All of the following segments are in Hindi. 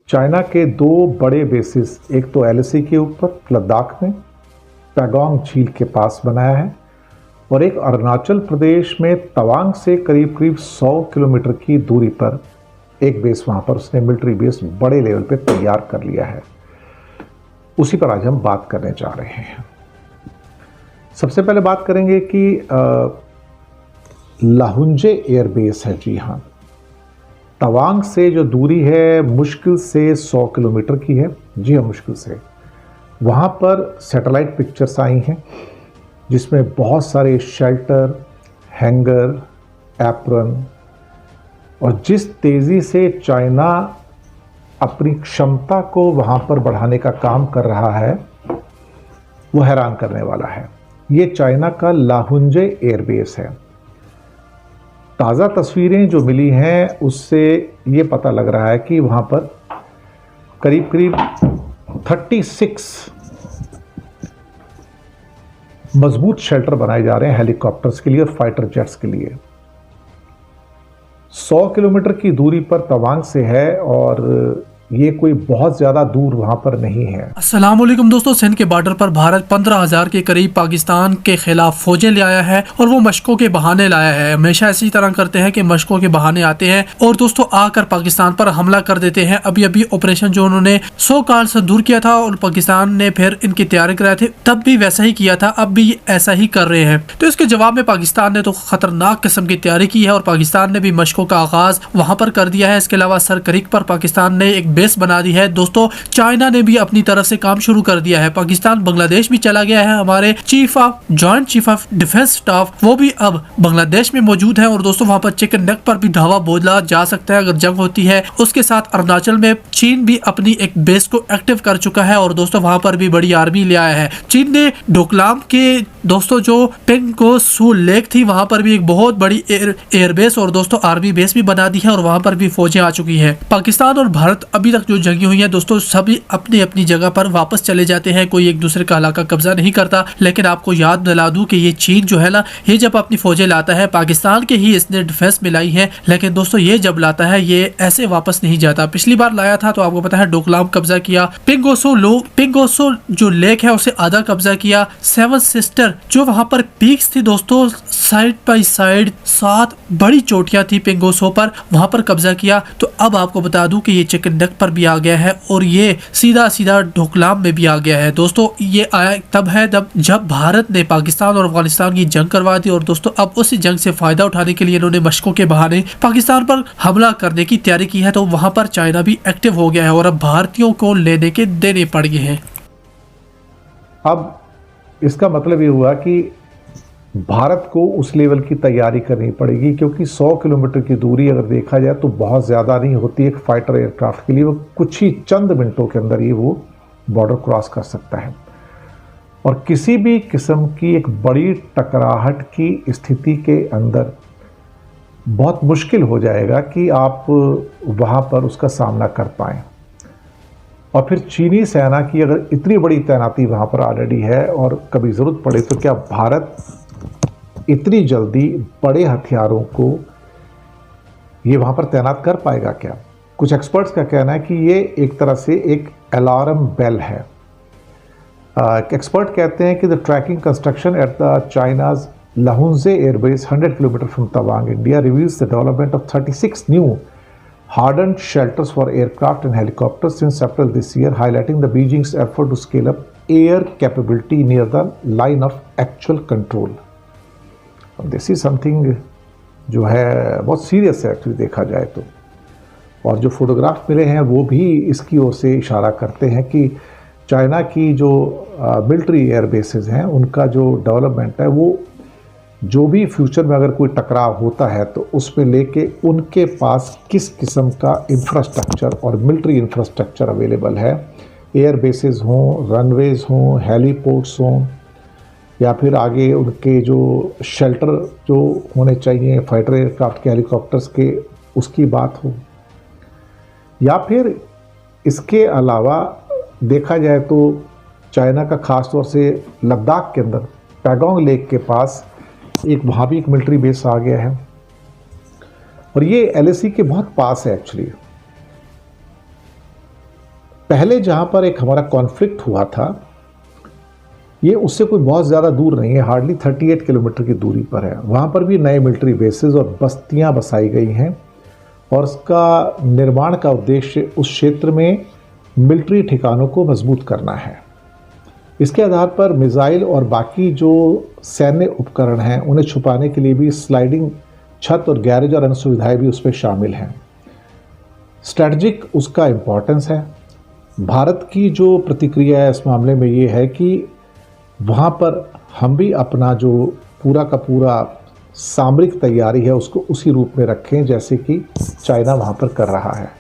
चाइना के दो बड़े बेसिस, एक तो एलएसी के ऊपर लद्दाख में पैगोंग झील के पास बनाया है और एक अरुणाचल प्रदेश में तवांग से करीब करीब 100 किलोमीटर की दूरी पर एक बेस, वहाँ पर उसने मिलिट्री बेस बड़े लेवल पे तैयार कर लिया है। उसी पर आज हम बात करने जा रहे हैं। सबसे पहले बात करेंगे कि लाहुंजे एयरबेस है। जी हाँ, तवांग से जो दूरी है मुश्किल से 100 किलोमीटर की है। जी हाँ, मुश्किल से। वहाँ पर सैटेलाइट पिक्चर्स आई हैं जिसमें बहुत सारे शेल्टर, हैंगर, एप्रन और जिस तेज़ी से चाइना अपनी क्षमता को वहाँ पर बढ़ाने का काम कर रहा है वो हैरान करने वाला है। ये चाइना का लाहुंजे एयरबेस है। ताज़ा तस्वीरें जो मिली हैं उससे ये पता लग रहा है कि वहाँ पर करीब करीब 36 मजबूत शेल्टर बनाए जा रहे हैं हेलीकॉप्टर्स के लिए और फाइटर जेट्स के लिए। 100 किलोमीटर की दूरी पर तवांग से है और ये कोई बहुत ज्यादा दूर वहां पर नहीं है। अस्सलाम वालेकुम दोस्तों, सिंध के बॉर्डर पर भारत 15,000 के करीब पाकिस्तान के खिलाफ फौजें ले आया है और वो मशकों के बहाने लाया है। हमेशा इसी तरह करते हैं कि मशकों के बहाने आते हैं और दोस्तों आकर पाकिस्तान पर हमला कर देते हैं। अभी अभी ऑपरेशन जो उन्होंने 100 काल से दूर किया था और पाकिस्तान ने फिर इनकी तैयारी कराए थे, तब भी वैसा ही किया था, अब भी ऐसा ही कर रहे हैं। तो इसके जवाब में पाकिस्तान ने तो खतरनाक किस्म की तैयारी की है और पाकिस्तान ने भी मशकों का आगाज वहां पर कर दिया है। इसके अलावा सर क्रीक पर पाकिस्तान ने एक बेस बना दी है। दोस्तों चाइना ने भी अपनी तरफ से काम शुरू कर दिया है। पाकिस्तान बांग्लादेश भी चला गया है। हमारे joint chief of defence staff वो भी अब बांग्लादेश में मौजूद है और दोस्तों वहां पर चिकन नेक पर भी धावा बोला जा सकता है अगर जंग होती है। उसके साथ अरुणाचल में चीन भी अपनी एक बेस को एक्टिव कर चुका है और दोस्तों वहां पर भी बड़ी आर्मी ले आया है। चीन ने डोकलाम के दोस्तों जो पेंगोसू लेक थी वहां पर भी एक बहुत बड़ी एयरबेस और दोस्तों आर्मी बेस भी बना दी है और वहां पर भी फौजें आ चुकी है। पाकिस्तान और भारत अभी तक जो जंगी हुई है दोस्तों सभी अपनी अपनी जगह पर वापस चले जाते हैं, कोई एक दूसरे का इलाका कब्जा नहीं करता। लेकिन आपको याद दिला दूं कि ये चीन जो है ना, ये जब अपनी फौजें लाता है पाकिस्तान के ही इसने डिफेंस में लाई है, लेकिन दोस्तों ये जब लाता है ये ऐसे वापस नहीं जाता। पिछली बार लाया था तो आपको पता है डोकलाम कब्जा किया, पिंगोसो जो लेक है उसे आधा कब्जा किया, सेवन सिस्टर जो वहां पर पीक्स थी दोस्तों साइड बाई साइड 7 बड़ी चोटियां थी पिंगोसो पर, वहां पर कब्जा किया। तो अब आपको बता दूं कि ये चिकन नेक पर भी आ गया है और ये सीधा सीधा डोकलाम में भी आ गया है। दोस्तों ये आया तब है जब भारत ने पाकिस्तान और अफगानिस्तान की जंग करवा दी और दोस्तों अब उसी जंग से फायदा उठाने के लिए इन्होंने मशकों के बहाने पाकिस्तान पर हमला करने की तैयारी की है। तो वहां पर चाइना भी एक्टिव हो गया है और अब भारतीयों को लेने के देने पड़ गए हैं। अब इसका मतलब ये हुआ कि भारत को उस लेवल की तैयारी करनी पड़ेगी क्योंकि 100 किलोमीटर की दूरी अगर देखा जाए तो बहुत ज़्यादा नहीं होती एक फाइटर एयरक्राफ्ट के लिए। वो कुछ ही चंद मिनटों के अंदर ही वो बॉर्डर क्रॉस कर सकता है और किसी भी किस्म की एक बड़ी टकराहट की स्थिति के अंदर बहुत मुश्किल हो जाएगा कि आप वहाँ पर उसका सामना कर पाएँ। और फिर चीनी सेना की अगर इतनी बड़ी तैनाती वहाँ पर ऑलरेडी है और कभी ज़रूरत पड़े तो क्या भारत इतनी जल्दी बड़े हथियारों को ये वहाँ पर तैनात कर पाएगा क्या? कुछ एक्सपर्ट्स का कहना है कि ये एक तरह से एक अलार्म बेल है। एक्सपर्ट कहते हैं कि the tracking construction at the China's Lhunze airbase 100 kilometre from Tawang India reveals the development of 36 new hardened shelters for aircraft and helicopters since April this year, highlighting the Beijing's effort to scale up air capability near the line of actual control. This is something जो है बहुत सीरियस है एक्चुअली देखा जाए तो। और जो फोटोग्राफ मिले हैं वो भी इसकी ओर से इशारा करते हैं कि चाइना की जो मिलिट्री एयरबेसेस हैं उनका जो डेवलपमेंट है वो जो भी फ्यूचर में अगर कोई टकराव होता है तो उसमें लेके उनके पास किस किस्म का इंफ्रास्ट्रक्चर और मिलिट्री इंफ्रास्ट्रक्चर अवेलेबल है, एयर बेसेस हों, रनवेज हों, हेलीपोर्ट्स हों या फिर आगे उनके जो शेल्टर जो होने चाहिए फाइटर एयरक्राफ्ट के, हेलीकॉप्टर्स के, उसकी बात हो या फिर इसके अलावा देखा जाए तो चाइना का ख़ास तौर से लद्दाख के अंदर पैगोंग लेक के पास एक वहाँ भी एक मिलिट्री बेस आ गया है और ये एलएसी के बहुत पास है एक्चुअली। पहले जहाँ पर एक हमारा कॉन्फ्लिक्ट हुआ था, ये उससे कोई बहुत ज़्यादा दूर नहीं है, हार्डली 38 किलोमीटर की दूरी पर है। वहाँ पर भी नए मिलिट्री बेसेस और बस्तियाँ बसाई गई हैं और उसका निर्माण का उद्देश्य उस क्षेत्र में मिलिट्री ठिकानों को मजबूत करना है। इसके आधार पर मिसाइल और बाकी जो सैन्य उपकरण हैं उन्हें छुपाने के लिए भी स्लाइडिंग छत और गैरेज और अन्य सुविधाएं भी उसमें शामिल हैं। स्ट्रैटेजिक उसका इम्पोर्टेंस है। भारत की जो प्रतिक्रिया है इस मामले में ये है कि वहाँ पर हम भी अपना जो पूरा का पूरा सामरिक तैयारी है उसको उसी रूप में रखें जैसे कि चाइना वहाँ पर कर रहा है।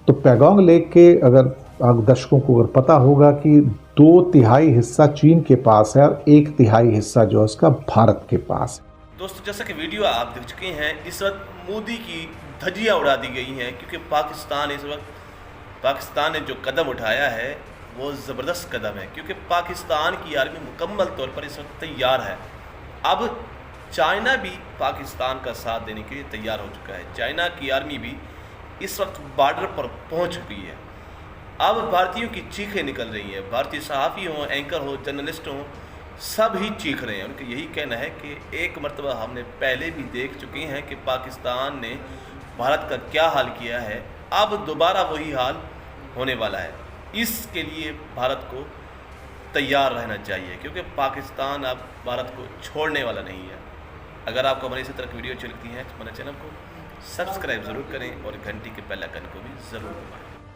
तो पैगोंग लेक के अगर दर्शकों को अगर पता होगा कि 2/3 हिस्सा चीन के पास है और 1/3 हिस्सा जो है उसका भारत के पास है। दोस्तों, जैसा कि वीडियो आप देख चुके हैं, इस वक्त मोदी की धज्जियां उड़ा दी गई हैं क्योंकि पाकिस्तान ने जो कदम उठाया है वो ज़बरदस्त कदम है, क्योंकि पाकिस्तान की आर्मी मुकम्मल तौर पर इस वक्त तैयार है। अब चाइना भी पाकिस्तान का साथ देने के लिए तैयार हो चुका है। चाइना की आर्मी भी इस वक्त बॉर्डर पर पहुंच चुकी है। अब भारतीयों की चीखें निकल रही हैं, भारतीय सहाफ़ी हों, एंकर हो, जर्नलिस्ट हों, सब ही चीख रहे हैं। उनका यही कहना है कि एक मरतबा हमने पहले भी देख चुके हैं कि पाकिस्तान ने भारत का क्या हाल किया है, अब दोबारा वही हाल होने वाला है। इसके लिए भारत को तैयार रहना चाहिए क्योंकि पाकिस्तान अब भारत को छोड़ने वाला नहीं है। अगर आपको हमारी इसी तरह की वीडियो अच्छी लगती है तो हमारे चैनल को सब्सक्राइब ज़रूर करें और घंटी के बेल आइकन को भी ज़रूर दबाएं।